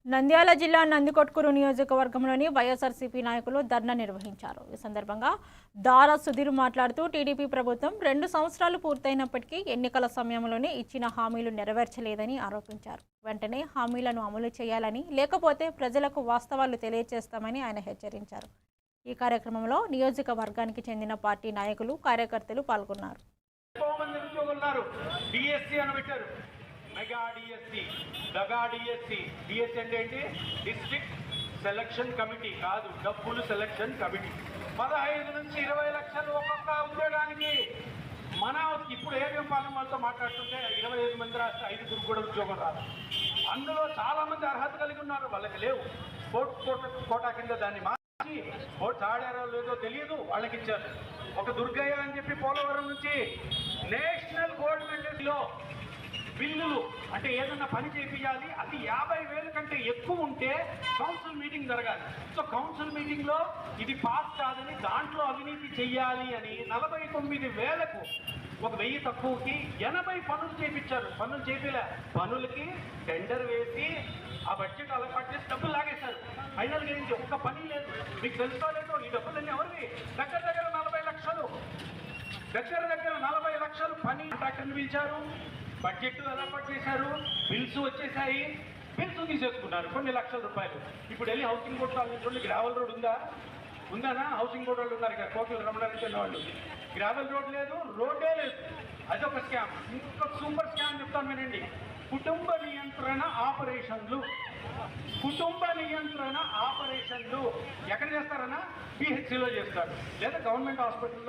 నంద్యాల జిల్లా నందికొట్కూరు నియోజకవర్గంలోని వైఎస్ఆర్సీపీ నాయకులు ధర్నా నిర్వహించారు. ఈ సందర్భంగా దారా సుధీర్ మాట్లాడుతూ టీడీపీ ప్రభుత్వం 2 సంవత్సరాలు పూర్తయినప్పటికీ ఎన్నికల సమయంలోనే ఇచ్చిన హామీలు నెరవేర్చలేదని ఆరోపించారు. వెంటనే హామీలను అమలు చేయాలని, లేకపోతే ప్రజలకు వాస్తవాలు తెలియజేస్తామని ఆయన హెచ్చరించారు. ఈ కార్యక్రమంలో నియోజకవర్గానికి చెందిన పార్టీ నాయకులు, కార్యకర్తలు పాల్గొన్నారు. Mega DSC, mega DSC, DSC అంటే ఏంటి? డిస్ట్రిక్ట్ సెలక్షన్ కమిటీ కాదు, డబ్బులు సెలక్షన్ కమిటీ. 15 నుంచి 20 లక్షలు ఒక్కొక్క ఉద్యోగానికి. మన ఇప్పుడు ఏపీ పాలన వాళ్ళతో మాట్లాడుతుంటే 25 మంది రాస్తే 5 కూడా ఉద్యోగం రాదు. అందులో చాలా మంది అర్హత కలిగి ఉన్నారు, వాళ్ళకి లేవు. స్పోర్ట్స్ కోటా కింద దాన్ని మార్చి స్పోర్ట్స్ ఆడారో లేదో తెలియదు, వాళ్ళకి ఇచ్చారు. ఒక దుర్గయ్య అని చెప్పి పోలవరం నుంచి నేషనల్ గోల్డ్ మెడల్లో బిల్లులు అంటే ఏదన్నా పని చేయించాలి, అది 50,000 కంటే ఎక్కువ ఉంటే కౌన్సిల్ మీటింగ్ జరగాలి. సో కౌన్సిల్ మీటింగ్లో ఇది పాస్ కాదని, దాంట్లో అవినీతి చెయ్యాలి అని 49,000కు ఒక 1000 తక్కువకి 80 పనులు చేయించారు. పనులు చేపిలే, పనులకి టెండర్ వేసి ఆ బడ్జెట్ అలవాటు చేసి డబ్బులు లాగేశారు. ఫైనల్ గురించి ఒక్క పని లేదు. మీకు తెలుసో లేదో ఈ డబ్బులన్నీ ఎవరివి? దగ్గర 40 లక్షలు, దగ్గర 40 లక్షలు పని కాంట్రాక్టర్ని పిలిచారు, బడ్జెట్ ఏర్పాటు చేశారు, బిల్స్ వచ్చేసాయి, బిల్స్ తీసేసుకున్నారు కొన్ని లక్షల రూపాయలు. ఇప్పుడు వెళ్ళి హౌసింగ్ బోర్డు చూడండి, గ్రావెల్ రోడ్ ఉందానా? హౌసింగ్ బోర్డు వాళ్ళు ఉన్నారు ఇక్కడ, కోకిల రమణారెడ్డి వాళ్ళు. గ్రావెల్ రోడ్ లేదు, రోడ్డే లేదు. అదొక స్కామ్. ఇంకొక సూపర్ స్కామ్ చెప్తాను వినండి. కుటుంబ నియంత్రణ ఆపరేషన్లు. ఎక్కడ చేస్తారన్నా? పిహెచ్సిలో చేస్తారు, లేదా గవర్నమెంట్ హాస్పిటల్లో